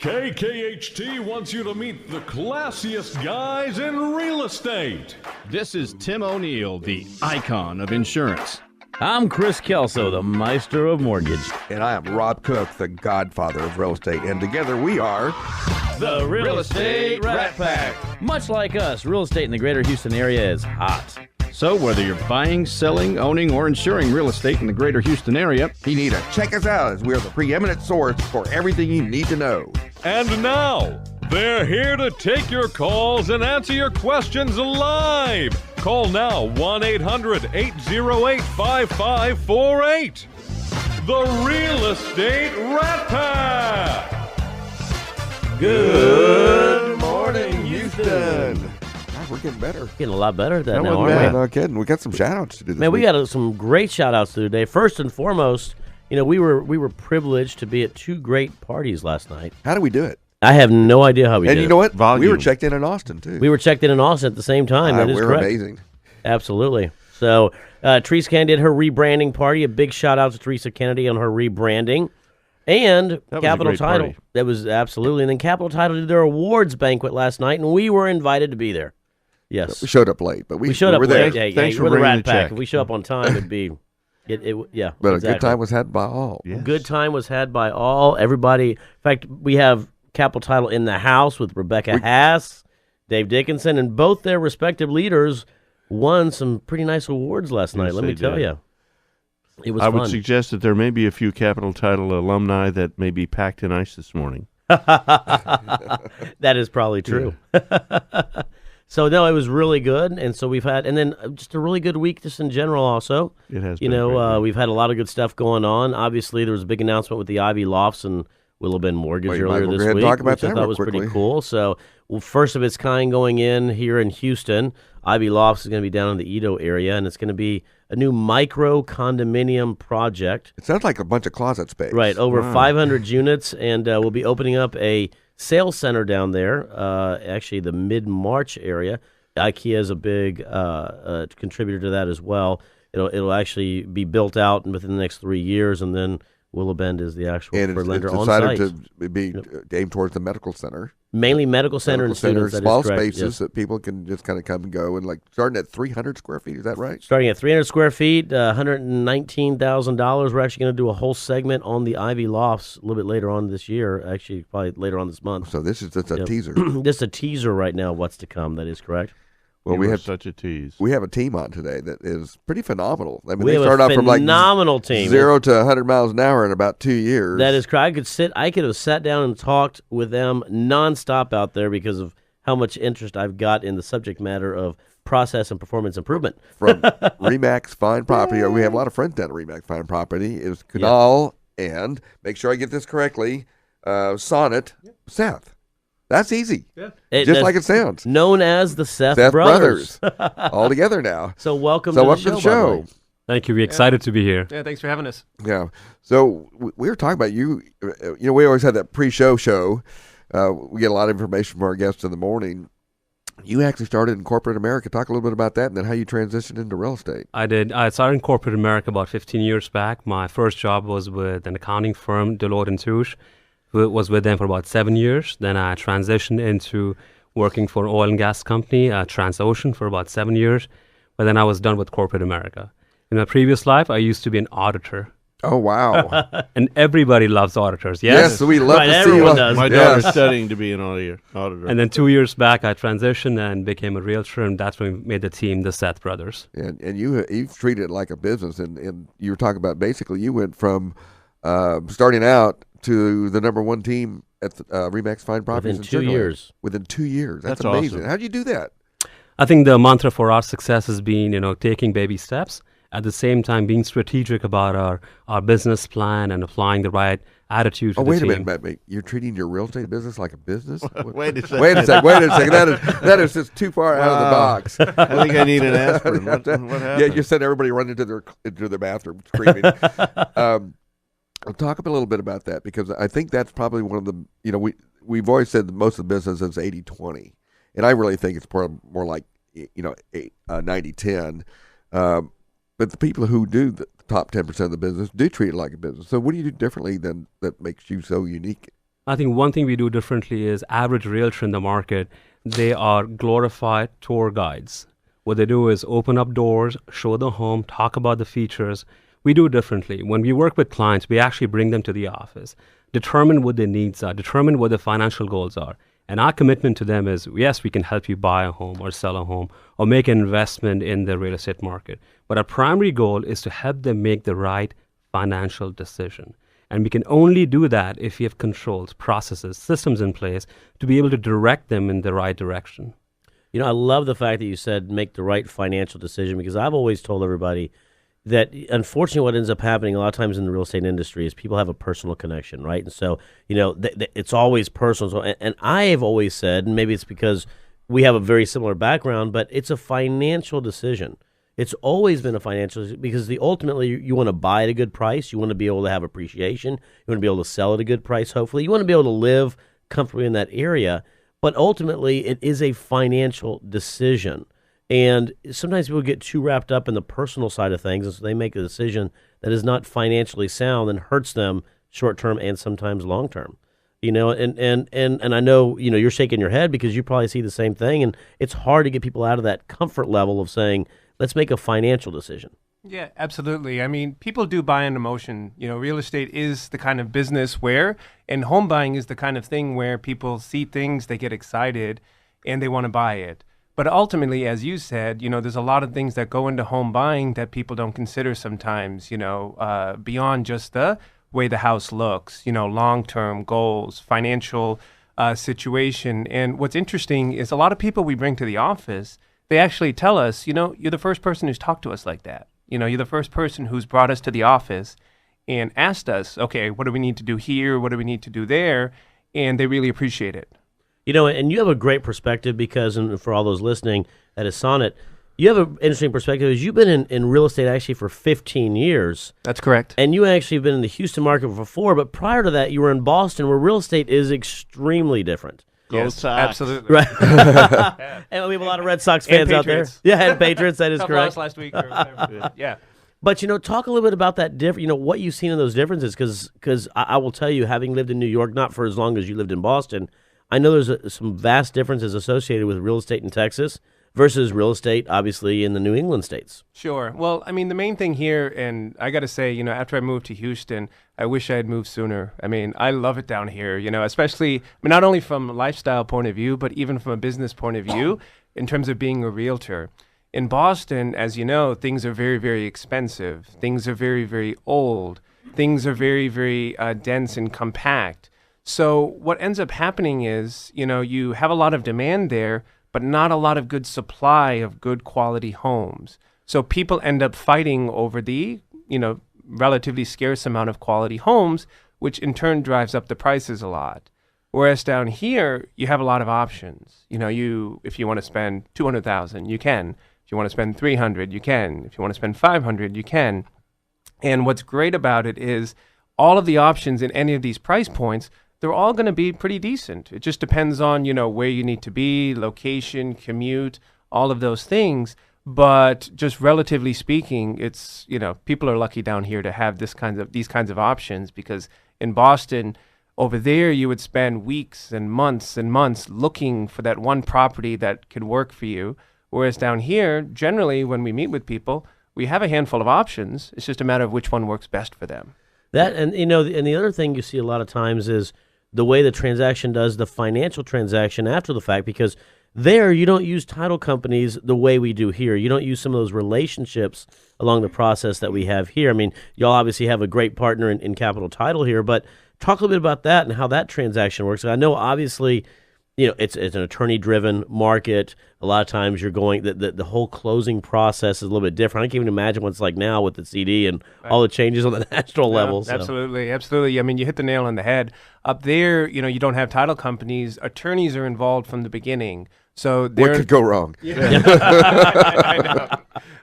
KKHT wants you to meet the classiest guys in real estate. This is Tim O'Neill, the icon of insurance. I'm Chris Kelso, the Meister of Mortgage. And I am Rob Cook, the godfather of real estate. And together we are the Real Estate Rat Pack. Much like us, real estate in the greater Houston area is hot. So whether you're buying, selling, owning, or insuring real estate in the greater Houston area, you need to check us out as we are the preeminent source for everything you need to know. And now, they're here to take your calls and answer your questions live. Call now 1-800-808-5548. The Real Estate Rat Pack. Good morning, Houston. We're getting better. Getting a lot better at that now, aren't we? No kidding. We got some shout-outs to do this Man, week. we got some great shout-outs to do today. First and foremost, you know, we were privileged to be at two great parties last night. How do we do it? I have no idea how we did it. And you know what? Volume. We were checked in Austin, too. We were checked in Austin at the same time. That is we're correct. amazing. Absolutely. So, Teresa Kennedy did her rebranding party. A big shout-out to Teresa Kennedy on her rebranding. And Capital Title. Party. That was absolutely. And then Capital Title did their awards banquet last night, and we were invited to be there. Yes. We showed up late, but we showed up were there. late. Hey, Thanks for we're the bringing Rat the Pack. check. If we show up on time, it'd be, yeah. But exactly. a good time was had by all. Yes. Good time was had by all. Everybody. In fact, we have Capital Title in the house with Rebecca Haas, Dave Dickinson, and both their respective leaders won some pretty nice awards last night. Yes, Let me they tell did. you. It was I fun. would suggest that there may be a few Capital Title alumni that may be packed in ice this morning. That is probably true. So, no, it was really good. And so we've had, and then just a really good week just in general also. It has You been a great know, week. we've had a lot of good stuff going on. Obviously, there was a big announcement with the Ivy Lofts and Willow Bend Mortgage Well, you might earlier as well this go ahead and week, talk about which I that thought real was pretty quickly. cool. So, first of its kind going in here in Houston. Ivy Lofts is going to be down in the Edo area, and it's going to be a new micro condominium project. It sounds like a bunch of closet space. Right, over 500 units, and we'll be opening up a sales center down there, actually the mid-March area. IKEA is a big contributor to that as well. It'll actually be built out within the next 3 years, and then Willow Bend is the actual And preferred it's lender on decided site. to be aimed towards the medical center. Mainly medical center and students. That is small correct, spaces yes. that people can just kind of come and go, and like starting at 300 square feet. Is that right? Starting at 300 square feet, $119,000. We're actually going to do a whole segment on the Ivy Lofts a little bit later on this year, actually probably later on this month. So this is just a Yep. teaser. Just a teaser right now of what's to come. That is correct. Well, You we were have such a tease. we have a team on today that is pretty phenomenal. I mean, We they have start a off from like phenomenal team. 0 to 100 miles an hour in about 2 years. That is correct. I could have sat down and talked with them nonstop out there because of how much interest I've got in the subject matter of process and performance improvement. from Remax Fine Property. We have a lot of friends down at Remax Fine Property. It was Kunal and, make sure I get this correctly, Sonnet, Seth. That's easy. Just That's like it sounds. known as the Seth Brothers. All together now. So welcome So to welcome the to the show. by the show. way. Thank you. We're excited to be here. Yeah, thanks for having us. Yeah. So we were talking about you. You know, we always had that pre-show show. We get a lot of information from our guests in the morning. You actually started in corporate America. Talk a little bit about that and then how you transitioned into real estate. I did. I started in corporate America about 15 years back. My first job was with an accounting firm, Deloitte & Touche. Was with them for about 7 years. Then I transitioned into working for an oil and gas company, Transocean, for about 7 years. But then I was done with corporate America. In my previous life, I used to be an auditor. Oh, wow. And everybody loves auditors, yes? Yes, we love Right, to see everyone you. does. My Yes. daughter's studying to be an auditor. And then 2 years back, I transitioned and became a realtor, and that's when we made the team, the Seth Brothers. And you've treated it like a business. And you were talking about basically you went from starting out to the number one team at the, Remax Fine Properties Within in 2 Sugar Land. years. Within 2 years. That's That's amazing. awesome. How'd you do that? I think the mantra for our success has been, taking baby steps, at the same time being strategic about our business plan and applying the right attitude to Oh, the wait team. a minute. You're treating your real estate business like a business? Wait a second. Wait a second. That is just too far out of the box. I think I need an aspirin. What happened? Yeah, you said everybody run into their bathroom screaming. I'll talk a little bit about that because I think that's probably one of the, we've always said that most of the business is 80-20. And I really think it's more like, 90-10. But the people who do the top 10% of the business do treat it like a business. So what do you do differently that makes you so unique I think one thing we do differently is average realtor in the market, they are glorified tour guides. What they do is open up doors, show the home, talk about the features. We do it differently. When we work with clients, we actually bring them to the office, determine what their needs are, determine what their financial goals are. And our commitment to them is, yes, we can help you buy a home or sell a home or make an investment in the real estate market. But our primary goal is to help them make the right financial decision. And we can only do that if we have controls, processes, systems in place to be able to direct them in the right direction. You know, I love the fact that you said make the right financial decision, because I've always told everybody that unfortunately what ends up happening a lot of times in the real estate industry is people have a personal connection, right? And so, you know, it's always personal. So, and I have always said, and maybe it's because we have a very similar background, but it's a financial decision. It's always been a financial decision, because ultimately you want to buy at a good price. You want to be able to have appreciation. You want to be able to sell at a good price, hopefully. You want to be able to live comfortably in that area. But ultimately, it is a financial decision. And sometimes people get too wrapped up in the personal side of things, and so they make a decision that is not financially sound and hurts them short-term and sometimes long-term. You know, and I know, you know, you're shaking your head because you probably see the same thing, and it's hard to get people out of that comfort level of saying, let's make a financial decision. Yeah, absolutely. I mean, people do buy on emotion. You know, real estate is the kind of business where, and home buying is the kind of thing where people see things, they get excited, and they want to buy it. But ultimately, as you said, you know, there's a lot of things that go into home buying that people don't consider sometimes, you know, beyond just the way the house looks, you know, long-term goals, financial situation. And what's interesting is a lot of people we bring to the office, they actually tell us, you know, you're the first person who's talked to us like that. You know, you're the first person who's brought us to the office and asked us, okay, what do we need to do here? What do we need to do there? And they really appreciate it. You know, and you have a great perspective because, and for all those listening at a Sonnet, you have an interesting perspective. You've been in real estate actually for 15 years. That's correct. And you actually have been in the Houston market for 4, but prior to that, you were in Boston, where real estate is extremely different. Yes, Sox. absolutely. Right. And we have a lot of Red Sox fans out there. Yeah, and Patriots, that is correct. Last week or whatever. Yeah. But, you know, talk a little bit about that you know, what you've seen in those differences, because I will tell you, having lived in New York, not for as long as you lived in Boston, I know there's some vast differences associated with real estate in Texas versus real estate, obviously, in the New England states. Sure. Well, I mean, the main thing here, and I got to say, you know, after I moved to Houston, I wish I had moved sooner. I mean, I love it down here, you know, especially, I mean, not only from a lifestyle point of view, but even from a business point of view, in terms of being a realtor. In Boston, as you know, things are very, very expensive. Things are very, very old. Things are very, very dense and compact. So what ends up happening is, you know, you have a lot of demand there, but not a lot of good supply of good quality homes. So people end up fighting over the, you know, relatively scarce amount of quality homes, which in turn drives up the prices a lot. Whereas down here, you have a lot of options. You know, if you want to spend $200,000, you can. If you want to spend $300,000, you can. If you want to spend $500,000, you can. And what's great about it is all of the options in any of these price points, they're all going to be pretty decent. It just depends on, you know, where you need to be, location, commute, all of those things. But just relatively speaking, it's, you know, people are lucky down here to have these kinds of options, because in Boston, over there, you would spend weeks and months looking for that one property that could work for you. Whereas down here, generally, when we meet with people, we have a handful of options. It's just a matter of which one works best for them. That, and you know, and the other thing you see a lot of times is the way the transaction does the financial transaction after the fact, because there you don't use title companies the way we do here. You don't use some of those relationships along the process that we have here. I mean, y'all obviously have a great partner in Capital Title here, but talk a little bit about that and how that transaction works. I know obviously, you know, it's an attorney-driven market. A lot of times you're going, the whole closing process is a little bit different. I can't even imagine what it's like now with the CD and all the changes on the national level. So. Absolutely. I mean, you hit the nail on the head. Up there, you know, you don't have title companies. Attorneys are involved from the beginning. So what could go wrong?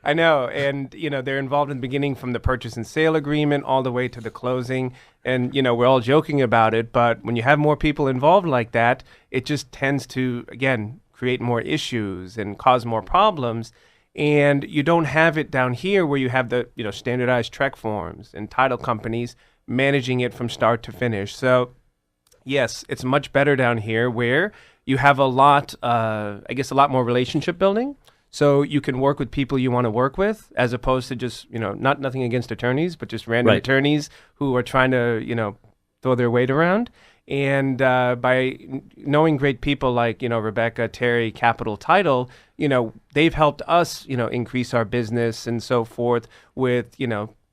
I know. And, you know, they're involved in the beginning from the purchase and sale agreement all the way to the closing. And, you know, we're all joking about it. But when you have more people involved like that, it just tends to, again, create more issues and cause more problems. And you don't have it down here where you have the, you know, standardized TREC forms and title companies managing it from start to finish. So, Yes, it's much better down here where you have a lot more relationship building. So you can work with people you want to work with, as opposed to just, nothing against attorneys, but just random attorneys who are trying to, throw their weight around. And by knowing great people like, Rebecca, Terry, Capital Title, they've helped us, increase our business and so forth with,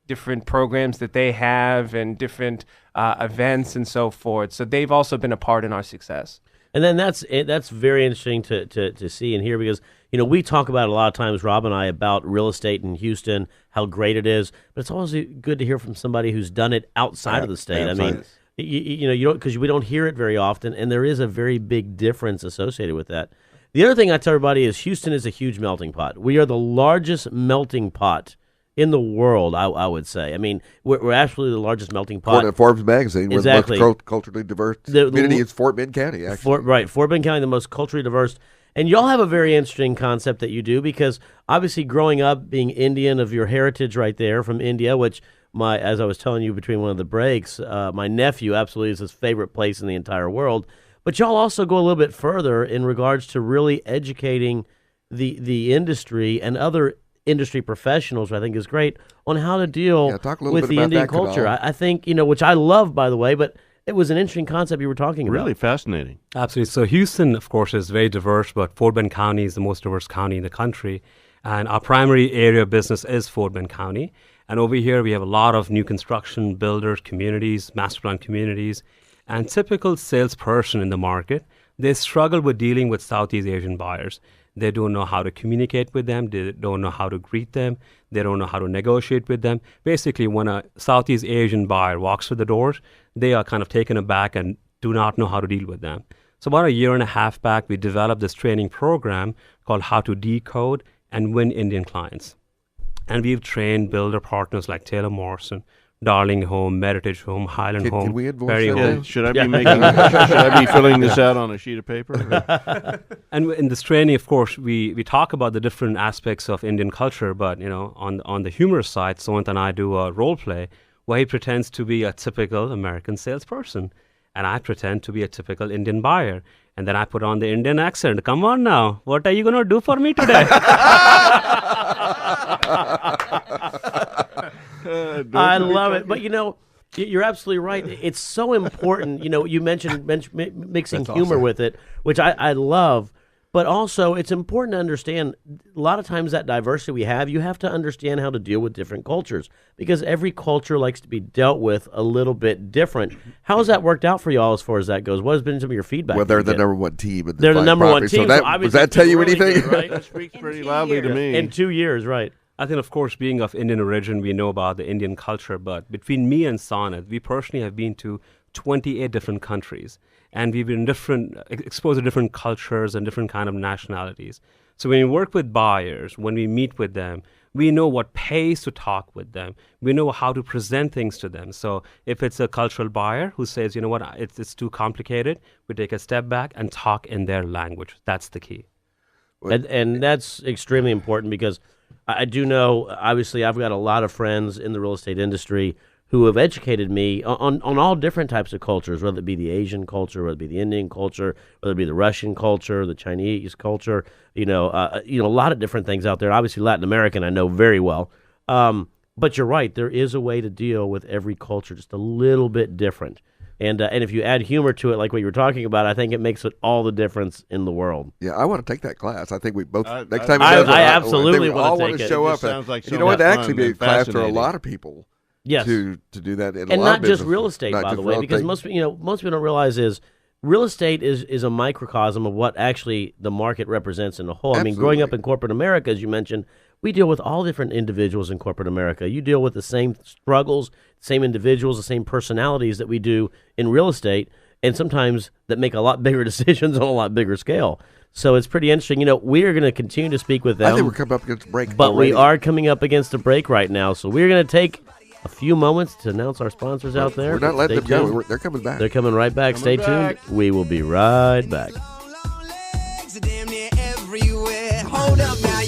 different programs that they have and different events and so forth. So they've also been a part in our success. And then that's very interesting to see and hear, because we talk about a lot of times, Rob and I, about real estate in Houston, how great it is, but it's always good to hear from somebody who's done it outside of the state. I mean, you don't, because we don't hear it very often, and there is a very big difference associated with that. The other thing I tell everybody is Houston is a huge melting pot. We are the largest melting pot in the world, I would say. I mean, we're absolutely the largest melting pot. According to Forbes magazine, exactly. we're the most culturally diverse community in Fort Bend County, actually. Fort Bend County, the most culturally diverse. And y'all have a very interesting concept that you do, because obviously growing up, being Indian, of your heritage right there from India, which as I was telling you between one of the breaks, my nephew absolutely is his favorite place in the entire world. But y'all also go a little bit further in regards to really educating the industry and other industry professionals, which I think is great, on how to deal with the Indian culture. I think, which I love, by the way, but it was an interesting concept you were talking about. Really fascinating. Absolutely. So Houston, of course, is very diverse, but Fort Bend County is the most diverse county in the country. And our primary area of business is Fort Bend County. And over here, we have a lot of new construction builders, communities, master plan communities, and typical salesperson in the market. They struggle with dealing with Southeast Asian buyers. They don't know how to communicate with them. They don't know how to greet them. They don't know how to negotiate with them. Basically, when a Southeast Asian buyer walks through the doors, they are kind of taken aback and do not know how to deal with them. So about a year and a half back, we developed this training program called How to Decode and Win Indian Clients. And we've trained builder partners like Taylor Morrison, Darling Home, Meritage Home, Highland Home. Can we invoice Berry that? Home. Should I be should I be filling this out on a sheet of paper? And in this training, of course, we talk about the different aspects of Indian culture, but on the humorous side, Sohant and I do a role play where he pretends to be a typical American salesperson, and I pretend to be a typical Indian buyer. And then I put on the Indian accent. Come on now, what are you going to do for me today? I love it. But, you're absolutely right. It's so important. You mentioned mixing humor with it, which I love. But also, it's important to understand, a lot of times that diversity we have, you have to understand how to deal with different cultures, because every culture likes to be dealt with a little bit different. How has that worked out for y'all as far as that goes? What has been some of your feedback? Well, they're the number one team. They're the number one team. So so does that tell you anything? Good, right? That speaks pretty loudly to me. In 2 years, right. I think, of course, being of Indian origin, we know about the Indian culture, but between me and Sonat, we personally have been to 28 different countries, and we've been exposed to different cultures and different kind of nationalities. So when we work with buyers, when we meet with them, we know what pays to talk with them. We know how to present things to them. So if it's a cultural buyer who says, it's too complicated, we take a step back and talk in their language. That's the key. And that's extremely important, because I do know, obviously, I've got a lot of friends in the real estate industry who have educated me on all different types of cultures, whether it be the Asian culture, whether it be the Indian culture, whether it be the Russian culture, the Chinese culture, a lot of different things out there. Obviously, Latin American I know very well. But you're right, there is a way to deal with every culture just a little bit different. And if you add humor to it, like what you were talking about, I think it makes it all the difference in the world. Yeah, I want to take that class. I think we both next time. I absolutely want to take to it. show up. Sounds like You know what? That actually be a class for a lot of people. Yes. To do that, in and a lot not of just business. real estate, Not by just the way, real because estate. most people don't realize is real estate is a microcosm of what actually the market represents in a whole. I mean, growing up in corporate America, as you mentioned, we deal with all different individuals in corporate America. You deal with the same struggles, same individuals, the same personalities that we do in real estate, and sometimes that make a lot bigger decisions on a lot bigger scale. So it's pretty interesting. We are going to continue to speak with them. I think we're coming up against a break. But already. we are coming up against a break right now. So we're going to take a few moments to announce our sponsors out there. We're not letting Stay them go. tuned. They're coming back. They're coming right back. Stay tuned. We will be right back. Hold up now.